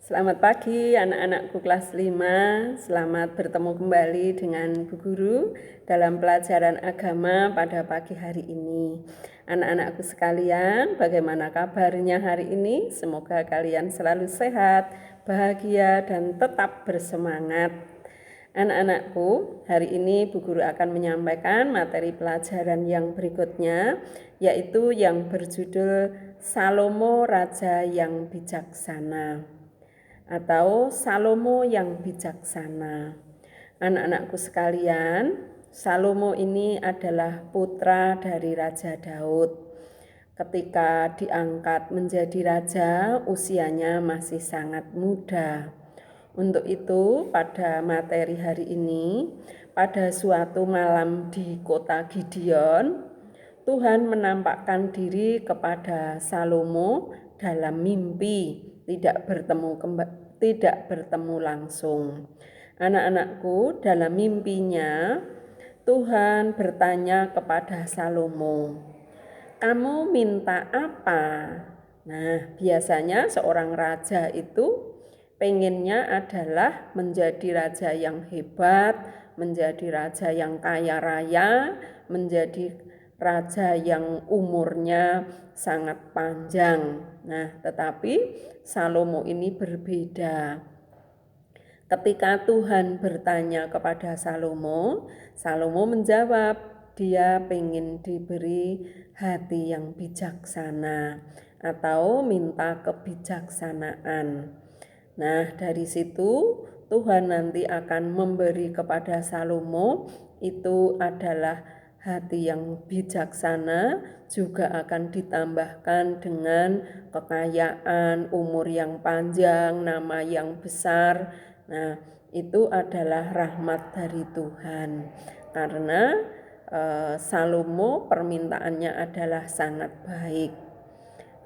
Selamat pagi anak-anakku kelas 5. Selamat bertemu kembali dengan Bu Guru dalam pelajaran agama pada pagi hari ini. Anak-anakku sekalian, bagaimana kabarnya hari ini? Semoga kalian selalu sehat, bahagia, dan tetap bersemangat. Anak-anakku, hari ini Bu Guru akan menyampaikan materi pelajaran yang berikutnya, yaitu yang berjudul Salomo Raja yang Bijaksana atau Salomo yang bijaksana. Anak-anakku sekalian, Salomo ini adalah putra dari Raja Daud. Ketika diangkat menjadi raja, usianya masih sangat muda. Untuk itu, pada materi hari ini, pada suatu malam di kota Gideon, Tuhan menampakkan diri kepada Salomo dalam mimpi, tidak bertemu langsung. Anak-anakku, dalam mimpinya Tuhan bertanya kepada Salomo, "Kamu minta apa?" Nah, biasanya seorang raja itu pengennya adalah menjadi raja yang hebat, menjadi raja yang kaya raya, menjadi raja yang umurnya sangat panjang. Nah, tetapi Salomo ini berbeda. Ketika Tuhan bertanya kepada Salomo, Salomo menjawab, dia ingin diberi hati yang bijaksana atau minta kebijaksanaan. Nah, dari situ Tuhan nanti akan memberi kepada Salomo itu adalah hati yang bijaksana, juga akan ditambahkan dengan kekayaan, umur yang panjang, nama yang besar. Nah, itu adalah rahmat dari Tuhan. Karena Salomo permintaannya adalah sangat baik.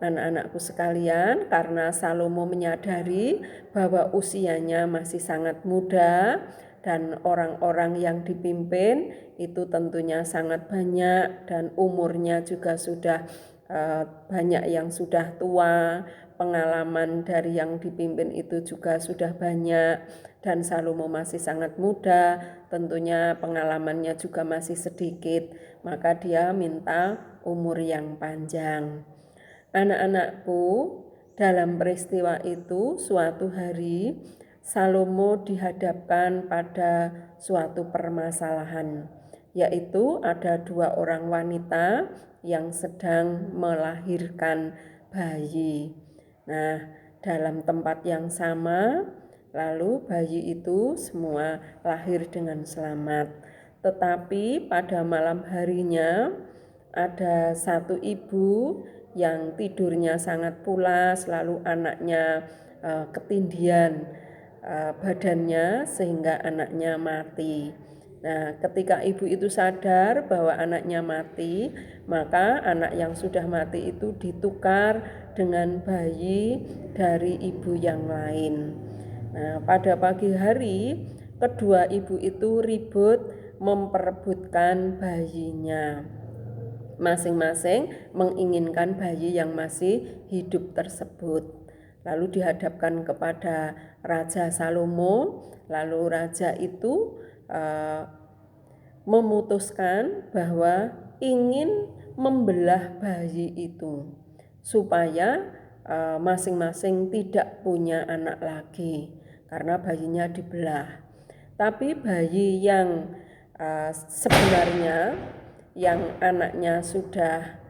Anak-anakku sekalian, karena Salomo menyadari bahwa usianya masih sangat muda dan orang-orang yang dipimpin itu tentunya sangat banyak dan umurnya juga sudah banyak yang sudah tua, pengalaman dari yang dipimpin itu juga sudah banyak dan Salomo masih sangat muda, tentunya pengalamannya juga masih sedikit, maka dia minta umur yang panjang. Anak-anakku, dalam peristiwa itu suatu hari Salomo dihadapkan pada suatu permasalahan, yaitu ada dua orang wanita yang sedang melahirkan bayi. Nah, dalam tempat yang sama, lalu bayi itu semua lahir dengan selamat. Tetapi pada malam harinya ada satu ibu yang tidurnya sangat pulas, lalu anaknya ketindihan badannya sehingga anaknya mati. Nah, ketika ibu itu sadar bahwa anaknya mati, maka anak yang sudah mati itu ditukar dengan bayi dari ibu yang lain. Nah, pada pagi hari, kedua ibu itu ribut memperebutkan bayinya. Masing-masing menginginkan bayi yang masih hidup tersebut. Lalu dihadapkan kepada Raja Salomo, lalu raja itu memutuskan bahwa ingin membelah bayi itu supaya masing-masing tidak punya anak lagi karena bayinya dibelah. Tapi bayi yang sebenarnya yang anaknya sudah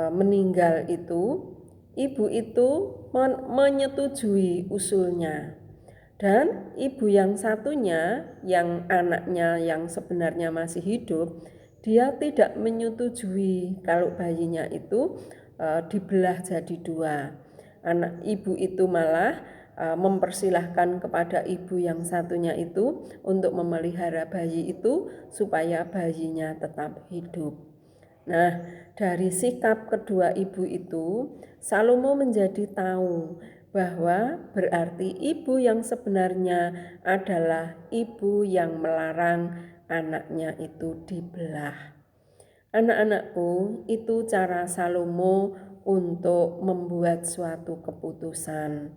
meninggal itu, ibu itu menyetujui usulnya. Dan ibu yang satunya, yang anaknya yang sebenarnya masih hidup, dia tidak menyetujui kalau bayinya itu dibelah jadi dua. Anak ibu itu malah mempersilahkan kepada ibu yang satunya itu untuk memelihara bayi itu supaya bayinya tetap hidup. Nah, dari sikap kedua ibu itu, Salomo menjadi tahu bahwa berarti ibu yang sebenarnya adalah ibu yang melarang anaknya itu dibelah. Anak-anakku, itu cara Salomo untuk membuat suatu keputusan.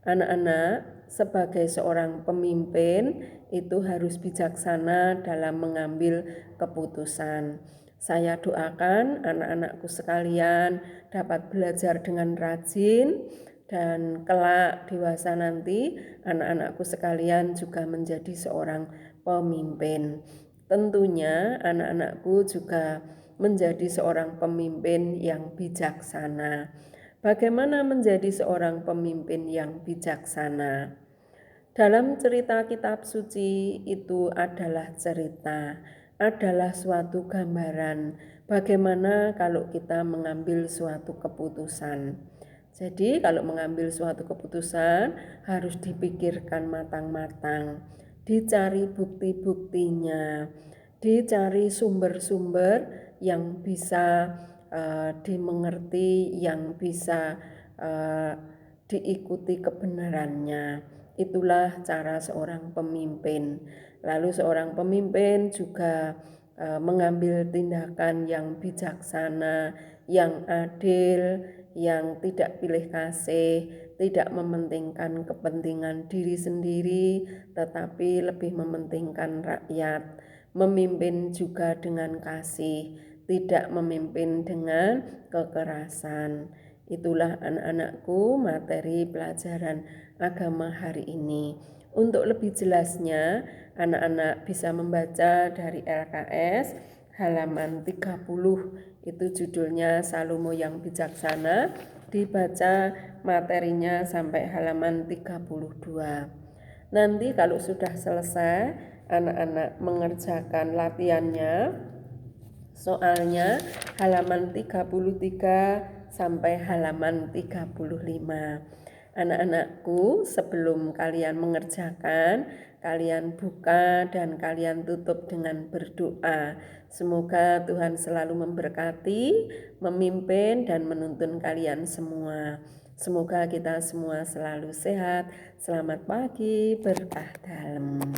Anak-anak, sebagai seorang pemimpin itu harus bijaksana dalam mengambil keputusan. Saya doakan anak-anakku sekalian dapat belajar dengan rajin dan kelak dewasa nanti anak-anakku sekalian juga menjadi seorang pemimpin. Tentunya anak-anakku juga menjadi seorang pemimpin yang bijaksana. Bagaimana menjadi seorang pemimpin yang bijaksana? Dalam cerita kitab suci itu adalah suatu gambaran bagaimana kalau kita mengambil suatu keputusan. Jadi kalau mengambil suatu keputusan harus dipikirkan matang-matang, dicari bukti-buktinya, dicari sumber-sumber yang bisa dimengerti, yang bisa diikuti kebenarannya. Itulah cara seorang pemimpin. Lalu seorang pemimpin juga mengambil tindakan yang bijaksana, yang adil, yang tidak pilih kasih, tidak mementingkan kepentingan diri sendiri, tetapi lebih mementingkan rakyat. Memimpin juga dengan kasih, tidak memimpin dengan kekerasan. Itulah anak-anakku materi pelajaran agama hari ini. Untuk lebih jelasnya, anak-anak bisa membaca dari LKS halaman 30. Itu judulnya Salomo yang Bijaksana. Dibaca materinya sampai halaman 32. Nanti kalau sudah selesai, anak-anak mengerjakan latihannya, soalnya halaman 33 sampai halaman 35. Anak-anakku, sebelum kalian mengerjakan, kalian buka dan kalian tutup dengan berdoa. Semoga Tuhan selalu memberkati, memimpin dan menuntun kalian semua. Semoga kita semua selalu sehat. Selamat pagi, berkah dalam.